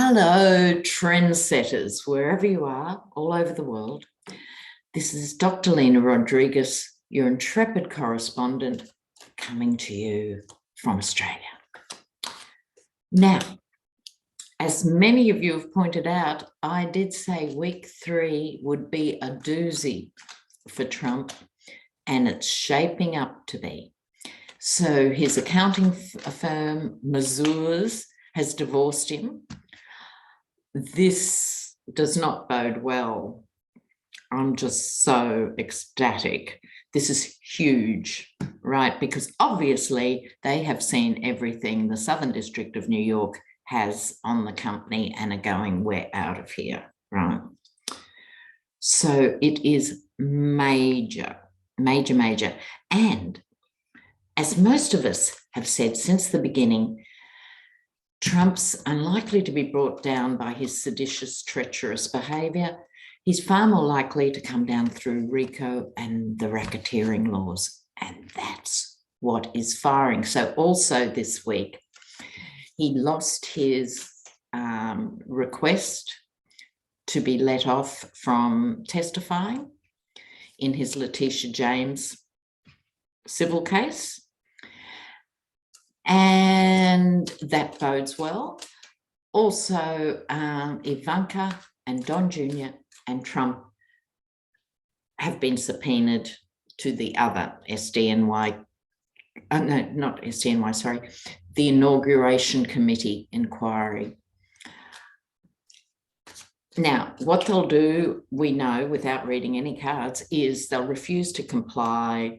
Hello, trendsetters, wherever you are, all over the world. This is Dr. Lena Rodriguez, your intrepid correspondent, coming to you from Australia. Now, as many of you have pointed out, I did say week 3 would be a doozy for Trump, and it's shaping up to be. So his accounting firm, woes, has divorced him. This does not bode well. I'm just so ecstatic. This is huge, right? Because obviously they have seen everything the Southern District of New York has on the company and are going, we're out of here, right? So it is major, major, major. And as most of us have said since the beginning, Trump's unlikely to be brought down by his seditious, treacherous behaviour. He's far more likely to come down through RICO and the racketeering laws. And that's what is firing. So also this week, he lost his request to be let off from testifying in his Letitia James civil case. And that bodes well. Also, Ivanka and Don Jr. and Trump have been subpoenaed to the other SDNY, no, not SDNY, sorry, the Inauguration Committee inquiry. Now, what they'll do, we know without reading any cards, is they'll refuse to comply.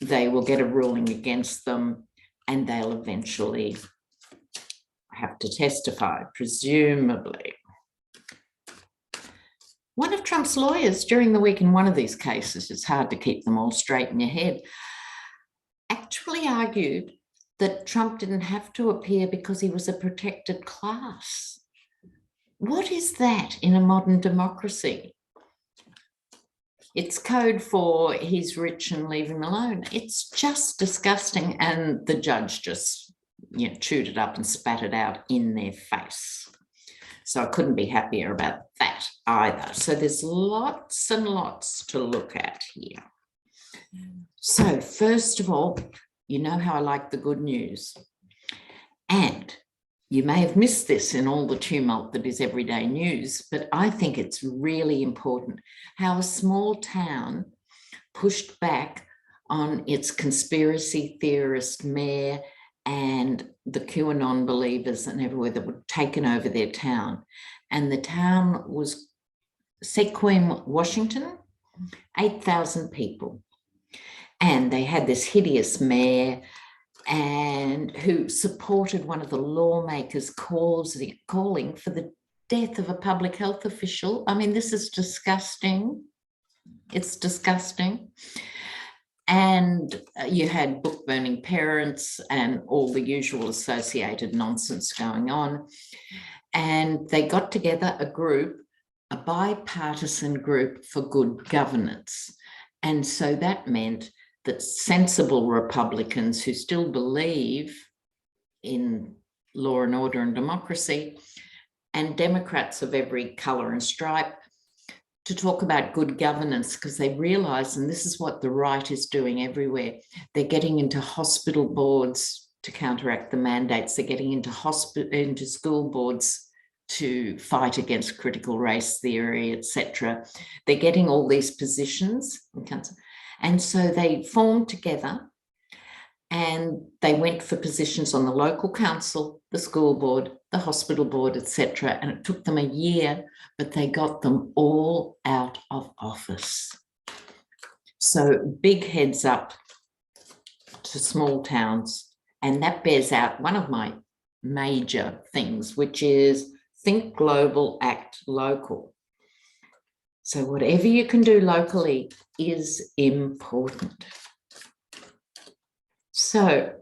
They will get a ruling against them, and they'll eventually have to testify, presumably. One of Trump's lawyers during the week in one of these cases, it's hard to keep them all straight in your head, actually argued that Trump didn't have to appear because he was a protected class. What is that in a modern democracy? It's code for he's rich and leave him alone. It's just disgusting. And the judge just chewed it up and spat it out in their face. So I couldn't be happier about that either. So there's lots and lots to look at here. So first of all, you know how I like the good news. And you may have missed this in all the tumult that is everyday news, but I think it's really important how a small town pushed back on its conspiracy theorist mayor and the QAnon believers and everywhere that were taken over their town. And the town was Sequim, Washington, 8,000 people. And they had this hideous mayor and who supported one of the lawmakers calling for the death of a public health official. I mean, this is disgusting. It's disgusting. And you had book burning parents and all the usual associated nonsense going on. And they got together a group, a bipartisan group for good governance. And so that meant that sensible Republicans who still believe in law and order and democracy, and Democrats of every colour and stripe, to talk about good governance, because they realise, and this is what the right is doing everywhere, they're getting into hospital boards to counteract the mandates, they're getting into school boards to fight against critical race theory, etc. They're getting all these positions in council. And so they formed together and they went for positions on the local council, the school board, the hospital board, etc. And it took them a year, but they got them all out of office. So big heads up to small towns. And that bears out one of my major things, which is think global, act local. So whatever you can do locally is important. So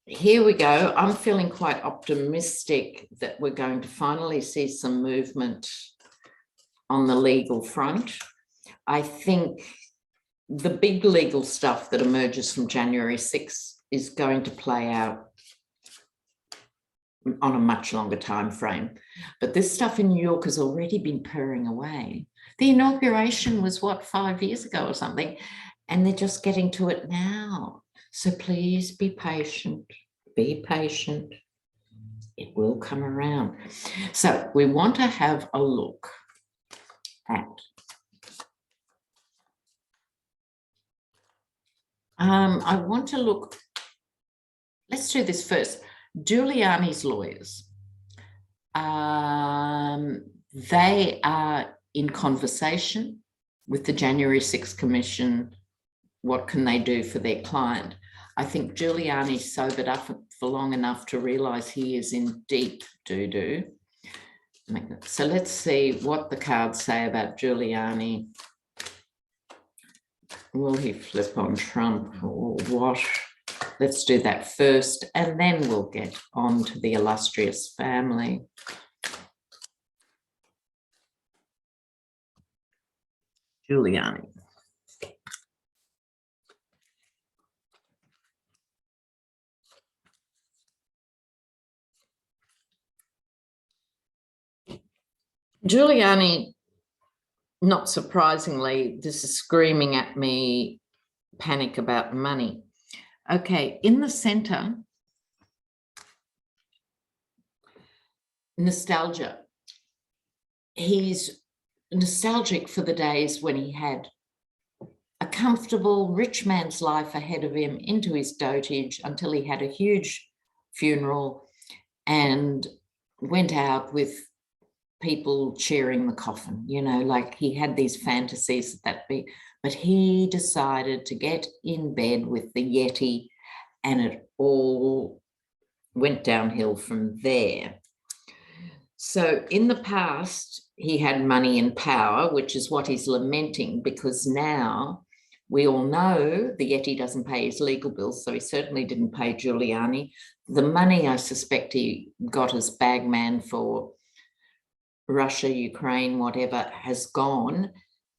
here we go. I'm feeling quite optimistic that we're going to finally see some movement on the legal front. I think the big legal stuff that emerges from January 6th is going to play out on a much longer time frame. But this stuff in New York has already been purring away. The inauguration was, what, 5 years ago or something, and they're just getting to it now. So please be patient. Be patient. It will come around. So we want to have a look at I want to look, let's do this first. Giuliani's lawyers. They are in conversation with the January 6th Commission. What can they do for their client? I think Giuliani's sobered up for long enough to realise he is in deep doo-doo. So let's see what the cards say about Giuliani. Will he flip on Trump or what? Let's do that first, and then we'll get on to the illustrious family. Giuliani. Giuliani, not surprisingly, this is screaming at me, panic about money. Okay, in the center, nostalgia. He's nostalgic for the days when he had a comfortable rich man's life ahead of him into his dotage until he had a huge funeral and went out with people cheering the coffin, you know, like he had these fantasies that but he decided to get in bed with the Yeti, and it all went downhill from there. So in the past, he had money and power, which is what he's lamenting, because now we all know the Yeti doesn't pay his legal bills, so he certainly didn't pay Giuliani. The money, I suspect he got as bagman for Russia, Ukraine, whatever, has gone,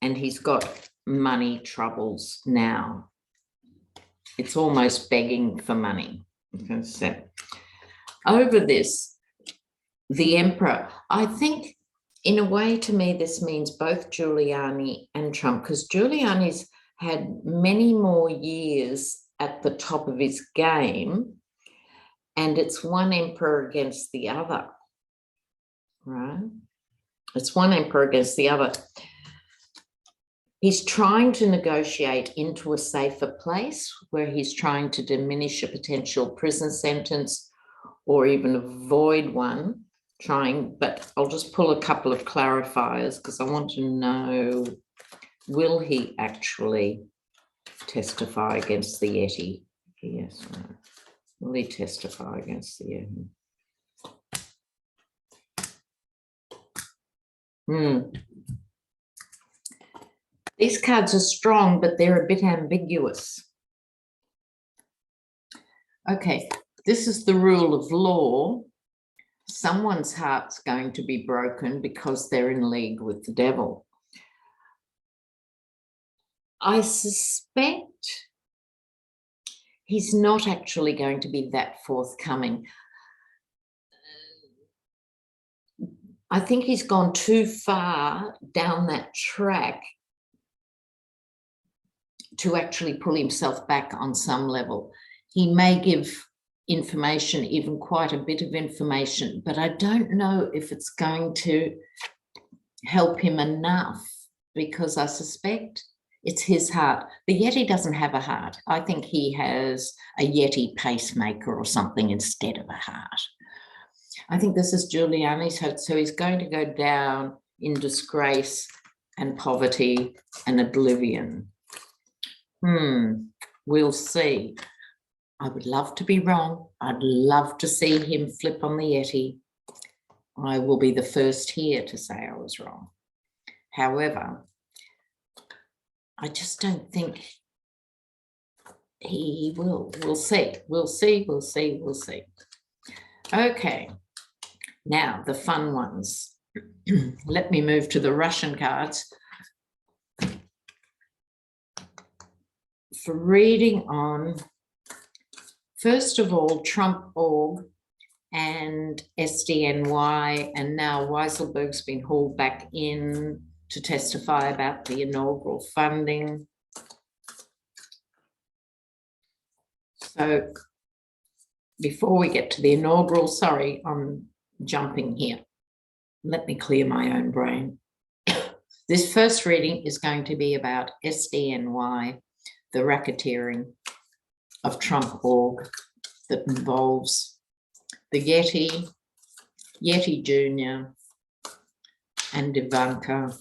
and he's got money troubles now. It's almost begging for money. Okay, so over this, the emperor, I think in a way to me this means both Giuliani and Trump, because Giuliani's had many more years at the top of his game, and it's one emperor against the other, right? It's one emperor against the other. He's trying to negotiate into a safer place where he's trying to diminish a potential prison sentence or even avoid one, but I'll just pull a couple of clarifiers because I want to know, will he actually testify against the Yeti? Yes, no. Will he testify against the Yeti? These cards are strong, but they're a bit ambiguous. Okay, this is the rule of law. Someone's heart's going to be broken because they're in league with the devil. I suspect he's not actually going to be that forthcoming. I think he's gone too far down that track to actually pull himself back on some level. He may give information, even quite a bit of information, but I don't know if it's going to help him enough, because I suspect it's his heart. The Yeti doesn't have a heart. I think he has a Yeti pacemaker or something instead of a heart. I think this is Giuliani's heart, so he's going to go down in disgrace and poverty and oblivion. We'll see. I would love to be wrong. I'd love to see him flip on the Yeti. I will be the first here to say I was wrong. However, I just don't think he will. We'll see. We'll see. We'll see. We'll see. Okay. Now, the fun ones. Let me move to the Russian cards. For reading on, first of all, Trump org, and SDNY, and now Weisselberg's been hauled back in to testify about the inaugural funding. So before we get to the inaugural, sorry, I'm jumping here. Let me clear my own brain. This first reading is going to be about SDNY, the racketeering of Trump org that involves the Yeti Jr. and Ivanka.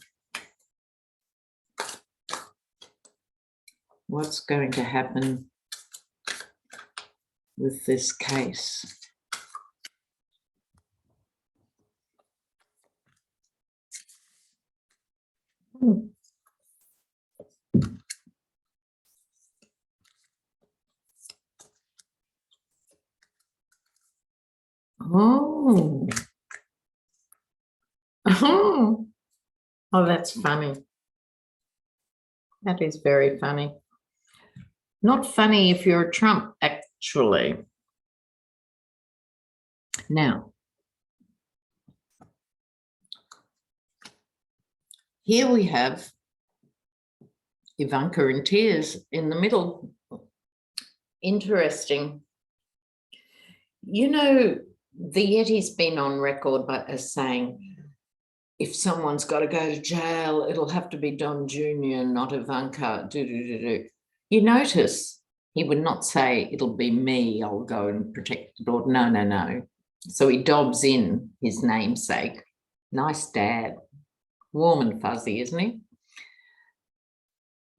What's going to happen with this case? Oh. Oh, that's funny. That is very funny. Not funny if you're a Trump, actually. Now, here we have Ivanka in tears in the middle. Interesting. You know, the Yeti's been on record as saying, if someone's got to go to jail, it'll have to be Don Jr., not Ivanka. You notice he would not say, it'll be me, I'll go and protect the daughter. No, no, no. So he dobs in his namesake. Nice dad. Warm and fuzzy, isn't he?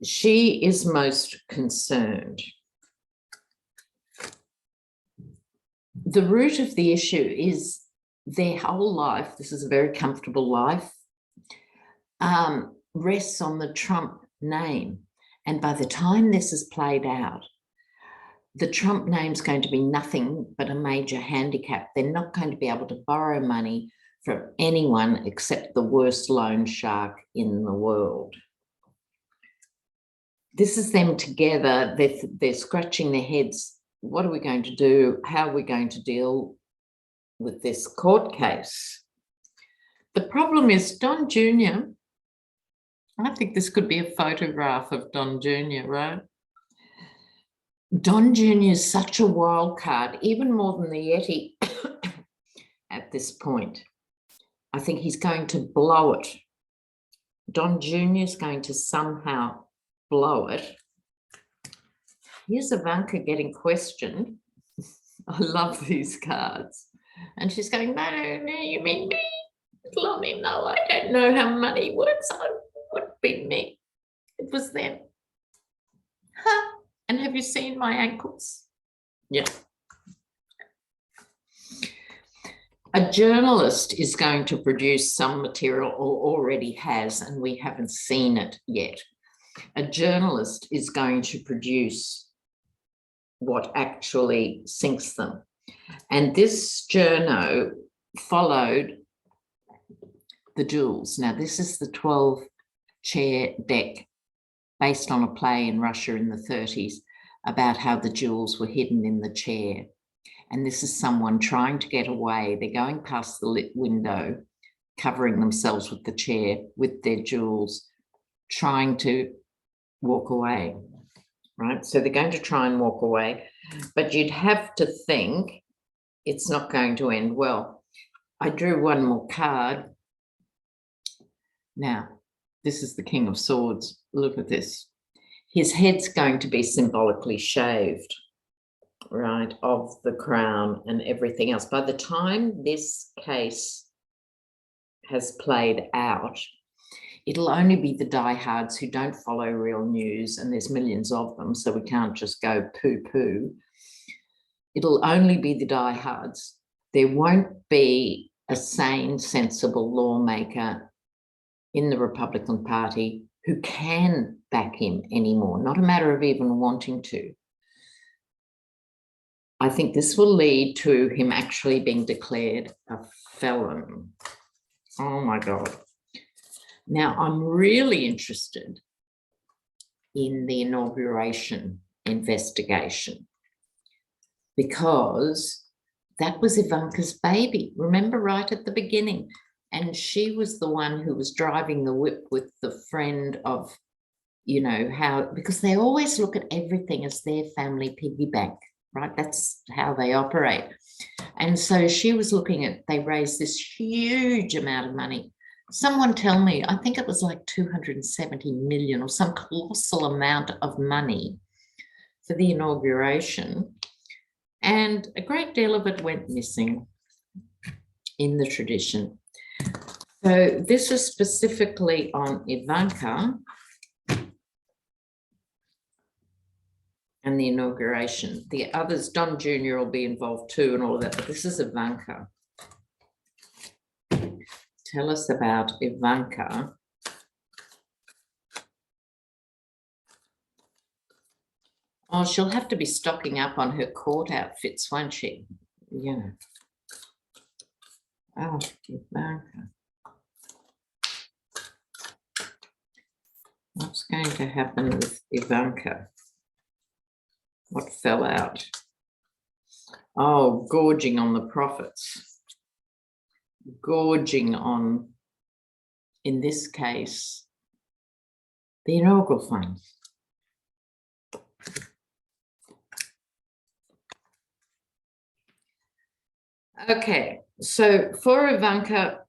She is most concerned. The root of the issue is their whole life, this is a very comfortable life, rests on the Trump name. And by the time this is played out, the Trump name's going to be nothing but a major handicap. They're not going to be able to borrow money from anyone except the worst loan shark in the world. This is them together. They're scratching their heads. What are we going to do? How are we going to deal with this court case? The problem is Don Jr., I think this could be a photograph of Don Jr., right? Don Jr. is such a wild card, even more than the Yeti at this point. I think he's going to blow it. Don Jr. is going to somehow blow it. Here's Ivanka getting questioned. I love these cards. And she's going, no, you mean me? Lonnie, no, I don't know how money works. I would be me. It was them. Huh? And have you seen my ankles? Yeah. A journalist is going to produce some material, or already has, and we haven't seen it yet. A journalist is going to produce what actually sinks them. And this journo followed the jewels. Now, this is the 12-chair deck based on a play in Russia in the 30s about how the jewels were hidden in the chair. And this is someone trying to get away. They're going past the lit window, covering themselves with the chair, with their jewels, trying to walk away, right? So they're going to try and walk away, but you'd have to think it's not going to end well. I drew one more card. Now, this is the King of Swords. Look at this. His head's going to be symbolically shaved, right, of the crown and everything else. By the time this case has played out, it'll only be the diehards who don't follow real news, and there's millions of them, so we can't just go poo-poo. It'll only be the diehards. There won't be a sane, sensible lawmaker in the Republican Party who can back him anymore, not a matter of even wanting to. I think this will lead to him actually being declared a felon. Oh my God. Now, I'm really interested in the inauguration investigation because that was Ivanka's baby. Remember, right at the beginning. And she was the one who was driving the whip with the friend of, you know, how, because they always look at everything as their family piggy bank, right? That's how they operate. And so she was looking at, they raised this huge amount of money. Someone tell me, I think it was like 270 million or some colossal amount of money for the inauguration. And a great deal of it went missing in the tradition. So this is specifically on Ivanka and the inauguration. The others, Don Jr. will be involved too and all of that, but this is Ivanka. Tell us about Ivanka. Oh, she'll have to be stocking up on her court outfits, won't she? Yeah. Oh, Ivanka. What's going to happen with Ivanka? What fell out? Oh, gorging on the profits. Gorging on, in this case, the inaugural fund. Okay, so for Ivanka,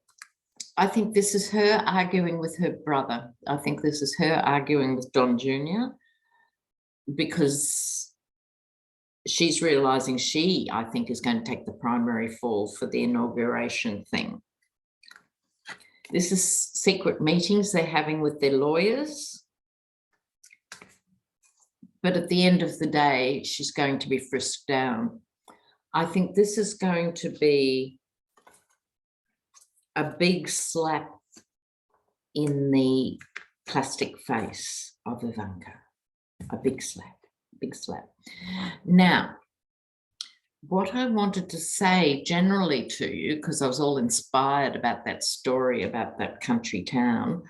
I think this is her arguing with her brother. I think this is her arguing with Don Jr. because she's realizing she, I think, is going to take the primary fall for the inauguration thing. This is secret meetings they're having with their lawyers. But at the end of the day, she's going to be frisked down. I think this is going to be a big slap in the plastic face of Ivanka. A big slap, big slap. Now, what I wanted to say generally to you, because I was all inspired about that story about that country town,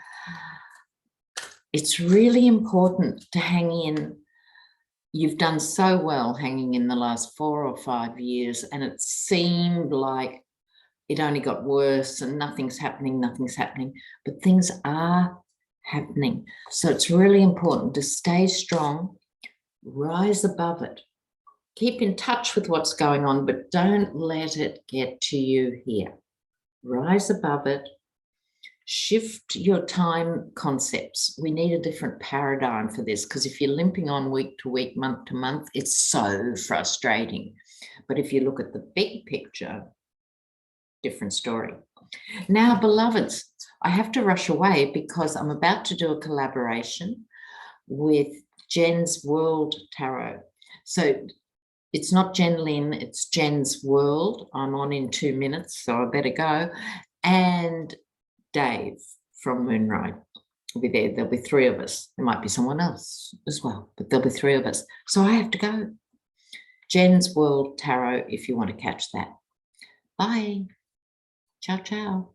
it's really important to hang in. You've done so well hanging in the last 4 or 5 years, and it seemed like it only got worse and nothing's happening, but things are happening. So it's really important to stay strong, rise above it, keep in touch with what's going on, but don't let it get to you here. Rise above it, shift your time concepts. We need a different paradigm for this, because if you're limping on week to week, month to month, it's so frustrating. But if you look at the big picture, different story. Now, beloveds, I have to rush away because I'm about to do a collaboration with Jen's World Tarot. So it's not Jen Lin, it's Jen's World. I'm on in 2 minutes, so I better go. And Dave from Moonride will be there. There'll be 3 of us. There might be someone else as well, but there'll be 3 of us. So I have to go. Jen's World Tarot if you want to catch that. Bye. Ciao, ciao.